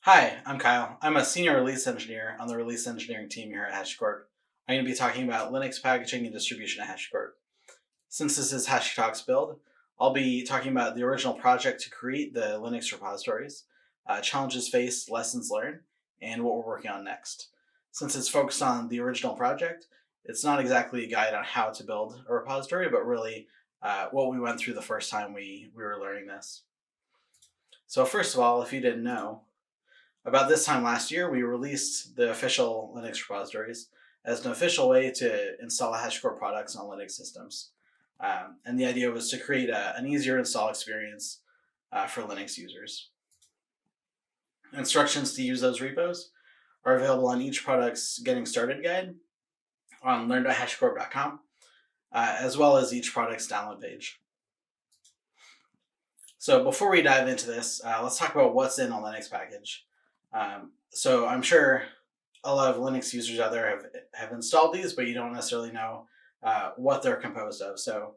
Hi, I'm Kyle. I'm a senior release engineer on the release engineering team here at HashiCorp. I'm going to be talking about Linux packaging and distribution at HashiCorp. Since this is HashiTalks build, I'll be talking about the original project to create the Linux repositories, challenges faced, lessons learned, and what we're working on next. Since it's focused on the original project, it's not exactly a guide on how to build a repository, but really what we went through the first time we were learning this. So first of all, if you didn't know, about this time last year, we released the official Linux repositories as an official way to install HashiCorp products on Linux systems. And the idea was to create an easier install experience for Linux users. Instructions to use those repos are available on each product's Getting Started guide on learn.hashicorp.com, as well as each product's download page. So before we dive into this, let's talk about what's in a Linux package. So I'm sure a lot of Linux users out there have installed these, but you don't necessarily know what they're composed of. So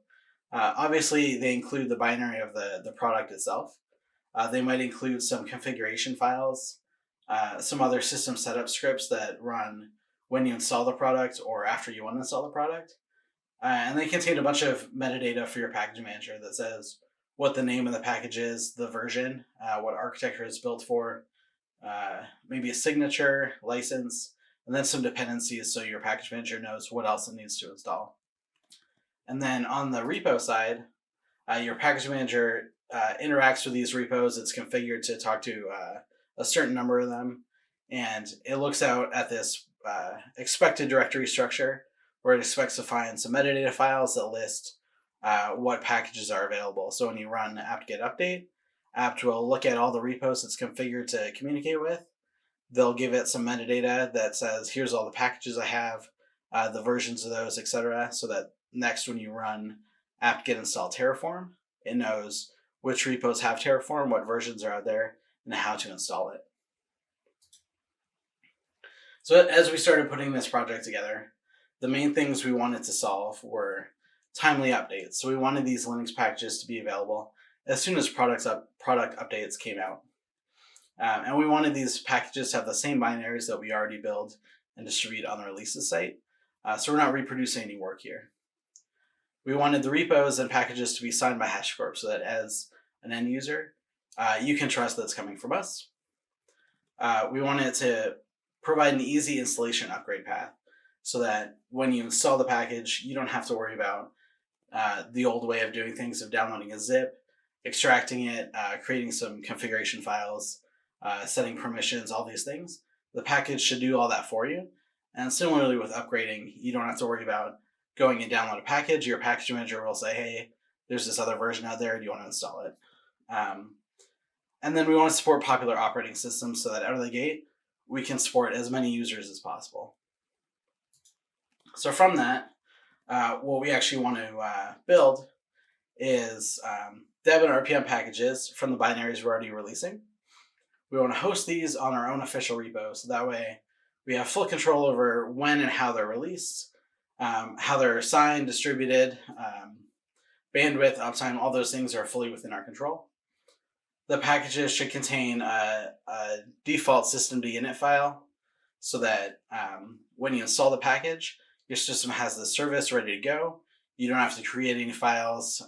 obviously they include the binary of the product itself. They might include some configuration files, some other system setup scripts that run when you install the product or after you uninstall the product. And they contain a bunch of metadata for your package manager that says what the name of the package is, the version, what architecture it's built for, maybe a signature, license, and then some dependencies so your package manager knows what else it needs to install. And then on the repo side, your package manager interacts with these repos. It's configured to talk to a certain number of them, and it looks out at this expected directory structure where it expects to find some metadata files that list what packages are available. So when you run apt-get update, apt will look at all the repos it's configured to communicate with. They'll give it some metadata that says, here's all the packages I have, the versions of those, etc. So that next when you run apt-get install Terraform, it knows which repos have Terraform, what versions are out there, and how to install it. So as we started putting this project together, the main things we wanted to solve were timely updates. So we wanted these Linux packages to be available as soon as product updates came out. And we wanted these packages to have the same binaries that we already build and distribute on the releases site. So we're not reproducing any work here. We wanted the repos and packages to be signed by HashiCorp so that as an end user, you can trust that it's coming from us. We wanted to provide an easy installation upgrade path so that when you install the package, you don't have to worry about the old way of doing things of downloading a zip, extracting it, creating some configuration files, setting permissions, all these things. The package should do all that for you. And similarly with upgrading, you don't have to worry about going and download a package. Your package manager will say, hey, there's this other version out there. Do you want to install it? And then we want to support popular operating systems so that out of the gate, we can support as many users as possible. So from that, what we actually want to build is deb and RPM packages from the binaries we're already releasing. We want to host these on our own official repo, so that way we have full control over when and how they're released, how they're assigned, distributed, bandwidth, uptime, all those things are fully within our control. The packages should contain a default systemd init file so that when you install the package, your system has the service ready to go. You don't have to create any files,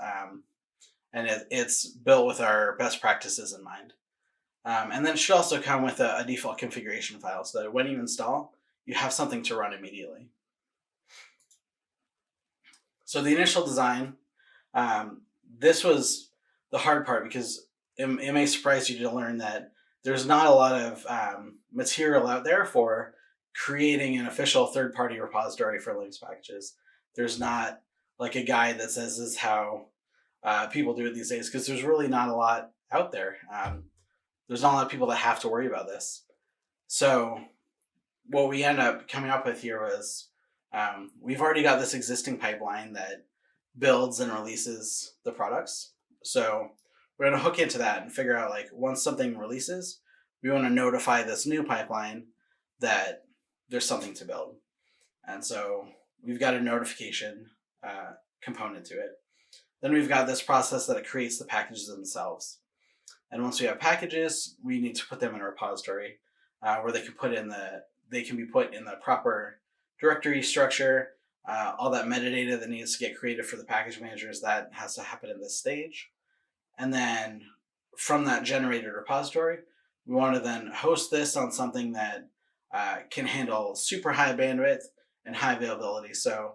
and it's built with our best practices in mind. And then it should also come with a default configuration file so that when you install, you have something to run immediately. So the initial design, this was the hard part because it may surprise you to learn that there's not a lot of material out there for creating an official third-party repository for Linux packages. There's not like a guide that says this is how people do it these days because there's really not a lot out there. There's not a lot of people that have to worry about this. So what we end up coming up with here was we've already got this existing pipeline that builds and releases the products. So we're going to hook into that and figure out, like, once something releases, we want to notify this new pipeline that there's something to build. And so we've got a notification component to it. Then we've got this process that it creates the packages themselves. And once we have packages, we need to put them in a repository where they can be put in the proper directory structure. All that metadata that needs to get created for the package managers, that has to happen in this stage. And then from that generated repository, we want to then host this on something that can handle super high bandwidth and high availability. So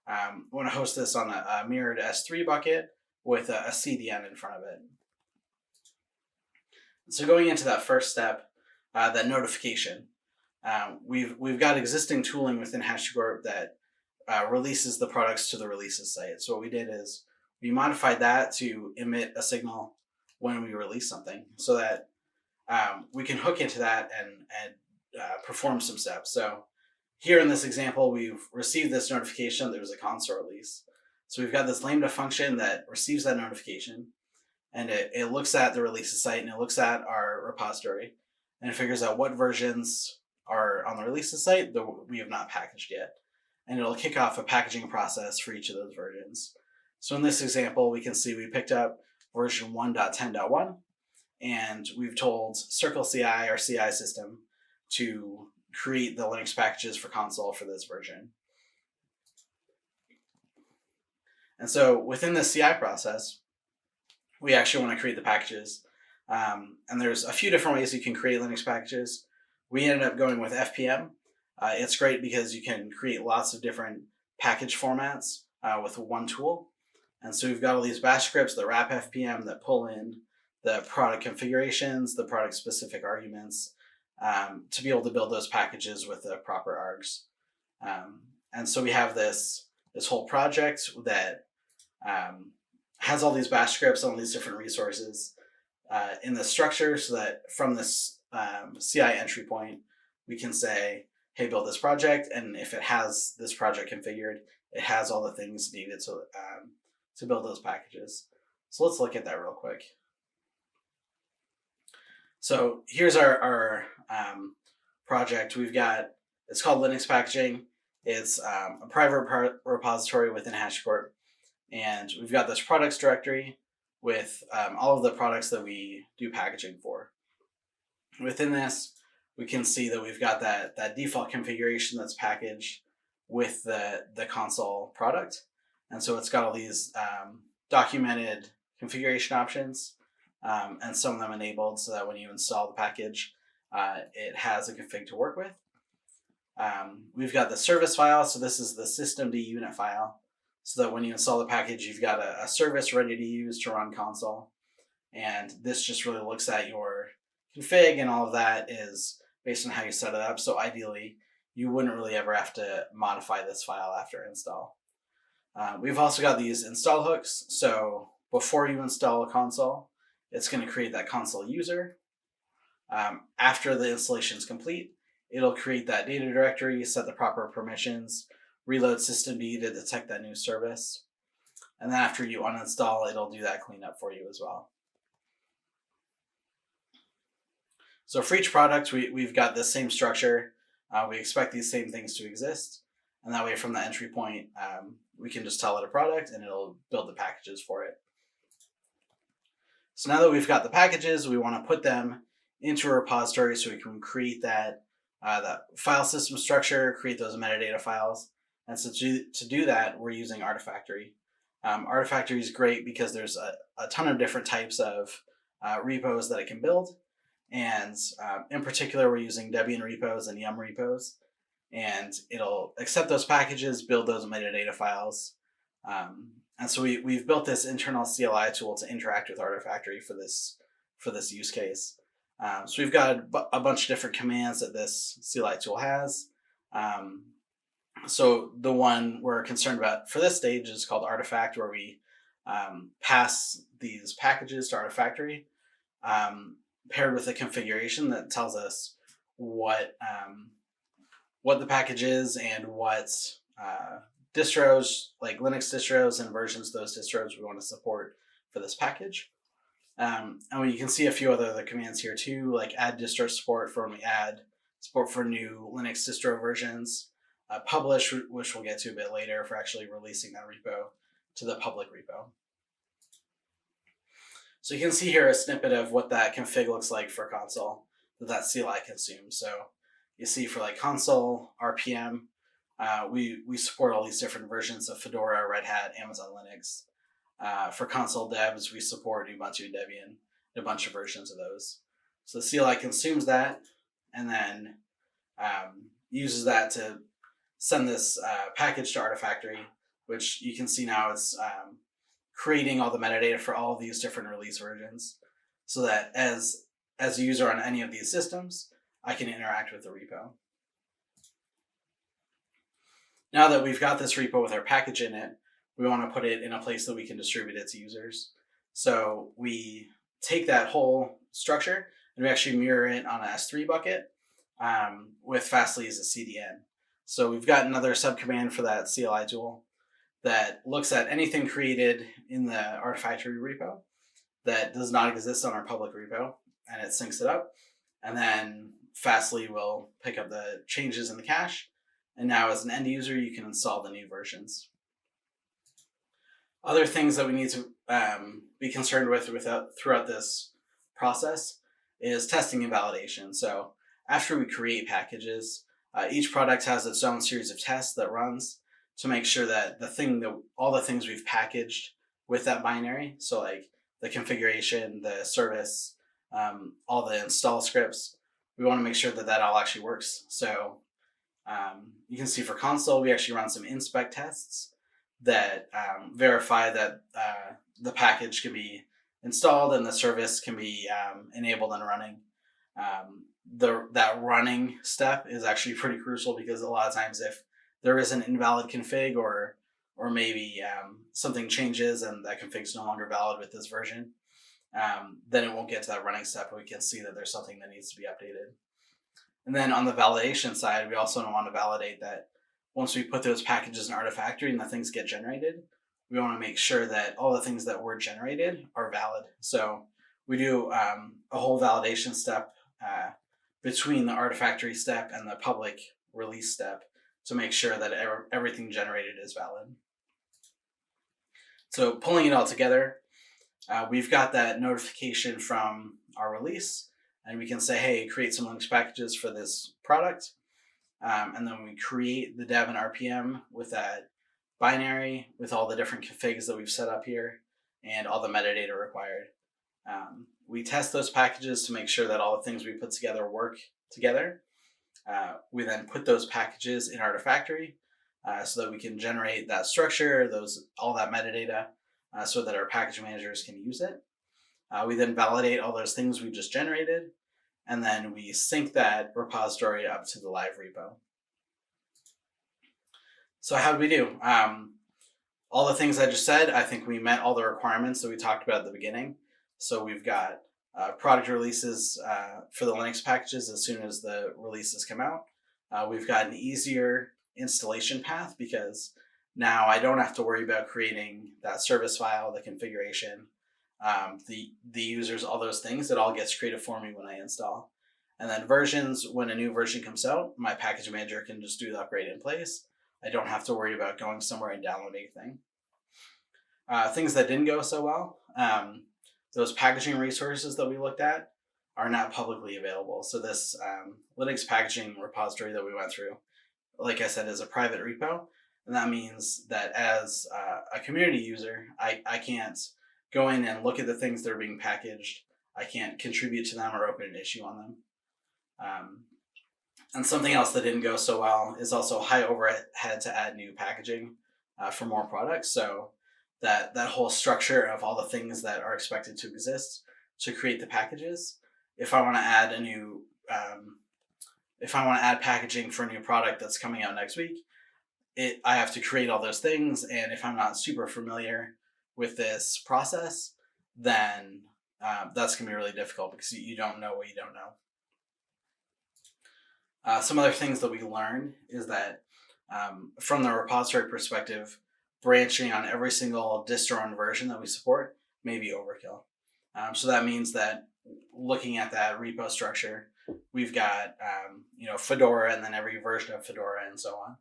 we want to host this on a mirrored S3 bucket with a CDN in front of it. So going into that first step, that notification, we've got existing tooling within HashiCorp that releases the products to the releases site. So what we did is we modified that to emit a signal when we release something, so that we can hook into that and perform some steps. So here in this example, we've received this notification that there was a console release. So we've got this Lambda function that receives that notification, and it looks at the releases site, and it looks at our repository, and it figures out what versions are on the releases site that we have not packaged yet. And it'll kick off a packaging process for each of those versions. So in this example, we can see we picked up version 1.10.1, and we've told Circle CI, our CI system, to create the Linux packages for console for this version. And so within the CI process, we actually want to create the packages. And there's a few different ways you can create Linux packages. We ended up going with FPM. It's great because you can create lots of different package formats with one tool. And so we've got all these bash scripts that wrap FPM that pull in the product configurations, the product specific arguments, to be able to build those packages with the proper args. And so we have this whole project that has all these bash scripts, all these different resources in the structure, so that from this CI entry point, we can say, hey, build this project, and if it has this project configured, it has all the things needed to build those packages. So let's look at that real quick. So here's our project. It's called Linux Packaging. It's a private repository within HashiCorp, and we've got this products directory with all of the products that we do packaging for. Within this, we can see that we've got that default configuration that's packaged with the console product. And so it's got all these documented configuration options, and some of them enabled so that when you install the package, it has a config to work with. We've got the service file, so this is the systemd unit file, so that when you install the package, you've got a service ready to use to run console. And this just really looks at your config, and all of that is based on how you set it up. So ideally, you wouldn't really ever have to modify this file after install. We've also got these install hooks. So before you install a console, it's going to create that console user. After the installation is complete, it'll create that data directory, set the proper permissions, reload systemd to detect that new service. And then after you uninstall, it'll do that cleanup for you as well. So for each product, we've got the same structure. We expect these same things to exist. And that way from the entry point, we can just tell it a product and it'll build the packages for it. So now that we've got the packages, we want to put them into a repository so we can create that file system structure, create those metadata files. And so to do that, we're using Artifactory. Artifactory is great because there's a ton of different types of repos that it can build. And in particular, we're using Debian repos and Yum repos. And it'll accept those packages, build those metadata files. And so we've built this internal CLI tool to interact with Artifactory for this use case. So we've got a bunch of different commands that this CLI tool has. So the one we're concerned about for this stage is called Artifact, where we pass these packages to Artifactory, paired with a configuration that tells us what the package is and what distros, like Linux distros and versions of those distros, we want to support for this package. And you can see a few other commands here too, like add distro support for when we add support for new Linux distro versions, publish, which we'll get to a bit later, for actually releasing that repo to the public repo. So you can see here a snippet of what that config looks like for console that CLI consumes. So you see for like console, RPM, we support all these different versions of Fedora, Red Hat, Amazon Linux. For console devs, we support Ubuntu, Debian, and a bunch of versions of those. So the CLI consumes that and then uses that to send this package to Artifactory, which you can see now it's creating all the metadata for all of these different release versions, so that as a user on any of these systems, I can interact with the repo. Now that we've got this repo with our package in it, we want to put it in a place that we can distribute it to users. So we take that whole structure and we actually mirror it on an S3 bucket with Fastly as a CDN. So we've got another subcommand for that CLI tool that looks at anything created in the Artifactory repo that does not exist on our public repo, and it syncs it up. And then Fastly will pick up the changes in the cache. And now as an end user, you can install the new versions. Other things that we need to be concerned with throughout this process is testing and validation. So after we create packages, each product has its own series of tests that runs to make sure that all the things we've packaged with that binary, so like the configuration, the service, all the install scripts, we want to make sure that all actually works. So you can see for console, we actually run some inspect tests that verify that the package can be installed and the service can be enabled and running. That running step is actually pretty crucial, because a lot of times if there is an invalid config or maybe something changes and that config is no longer valid with this version, then it won't get to that running step, and we can see that there's something that needs to be updated. And then on the validation side, we also want to validate that once we put those packages in Artifactory and the things get generated, we want to make sure that all the things that were generated are valid. So we do a whole validation step between the Artifactory step and the public release step to make sure that everything generated is valid. So pulling it all together, we've got that notification from our release, and we can say, hey, create some Linux packages for this product. And then we create the dev and RPM with that binary with all the different configs that we've set up here and all the metadata required. We test those packages to make sure that all the things we put together work together. We then put those packages in Artifactory so that we can generate that structure, all that metadata, so that our package managers can use it. We then validate all those things we just generated, and then we sync that repository up to the live repo. So how did we do? All the things I just said, I think we met all the requirements that we talked about at the beginning. So we've got product releases for the Linux packages as soon as the releases come out. We've got an easier installation path, because now I don't have to worry about creating that service file, the configuration, the users, all those things. It all gets created for me when I install. And then versions, when a new version comes out, my package manager can just do the upgrade in place. I don't have to worry about going somewhere and downloading anything. Things that didn't go so well, those packaging resources that we looked at are not publicly available. So this Linux packaging repository that we went through, like I said, is a private repo. And that means that as a community user, I can't go in and look at the things that are being packaged. I can't contribute to them or open an issue on them. And something else that didn't go so well is also high overhead to add new packaging for more products. So that whole structure of all the things that are expected to exist to create the packages. If I want to add packaging for a new product that's coming out next week, I have to create all those things. And if I'm not super familiar with this process, then that's going to be really difficult, because you don't know what you don't know. Some other things that we learned is that from the repository perspective, branching on every single distro and version that we support may be overkill. So that means that looking at that repo structure, we've got Fedora, and then every version of Fedora and so on,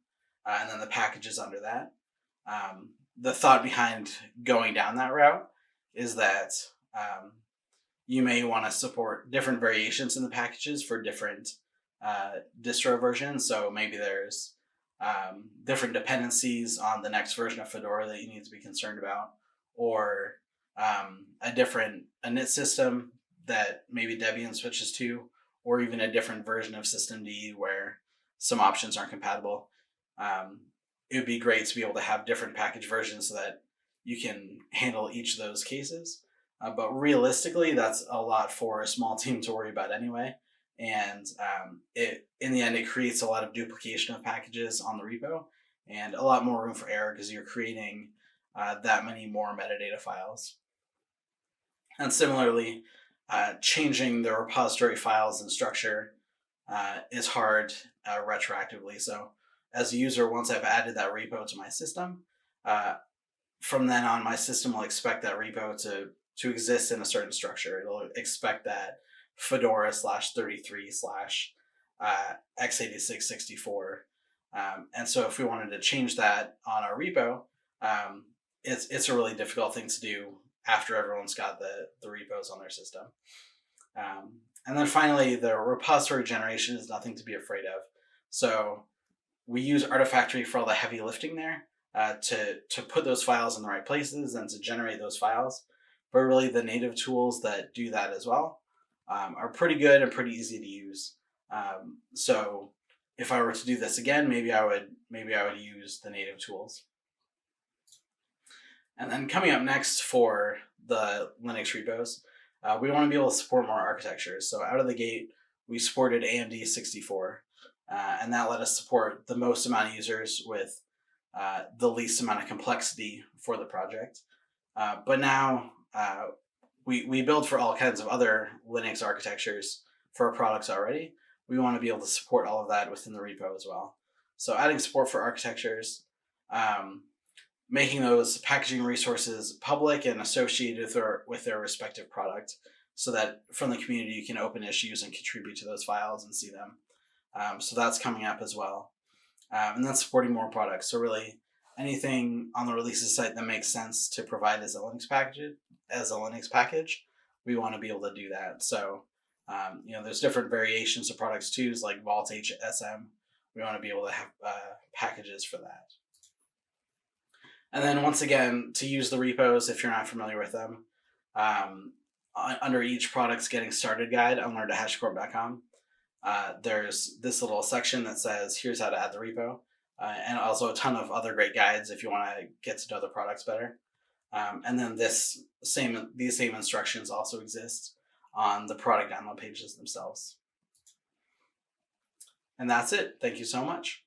and then the packages under that. The thought behind going down that route is that you may want to support different variations in the packages for different distro versions. So maybe there's different dependencies on the next version of Fedora that you need to be concerned about, or a different init system that maybe Debian switches to, or even a different version of systemd where some options aren't compatible. It would be great to be able to have different package versions so that you can handle each of those cases. But realistically, that's a lot for a small team to worry about anyway. And it in the end, it creates a lot of duplication of packages on the repo and a lot more room for error because you're creating that many more metadata files. And similarly, changing the repository files and structure is hard retroactively. So as a user, once I've added that repo to my system, from then on, my system will expect that repo to exist in a certain structure. It'll expect that Fedora /33 /x8664. And so if we wanted to change that on our repo, it's a really difficult thing to do after everyone's got the repos on their system. And then finally, the repository generation is nothing to be afraid of. So we use Artifactory for all the heavy lifting there to put those files in the right places and to generate those files. But really, the native tools that do that as well are pretty good and pretty easy to use. So if I were to do this again, maybe I would use the native tools. And then coming up next for the Linux repos, we want to be able to support more architectures. So out of the gate, we supported AMD 64, and that let us support the most amount of users with the least amount of complexity for the project. But now we build for all kinds of other Linux architectures for our products already. We want to be able to support all of that within the repo as well. So adding support for architectures, making those packaging resources public and associated with their respective product, so that from the community you can open issues and contribute to those files and see them. So that's coming up as well. And then supporting more products. So really anything on the releases site that makes sense to provide as a Linux package, we want to be able to do that. So there's different variations of products too, like Vault HSM. We want to be able to have packages for that. And then once again, to use the repos, if you're not familiar with them, under each product's getting started guide on learn-to-hashicorp.com, there's this little section that says, here's how to add the repo, and also a ton of other great guides if you want to get to know the products better. And then these same instructions also exist on the product download pages themselves. And that's it. Thank you so much.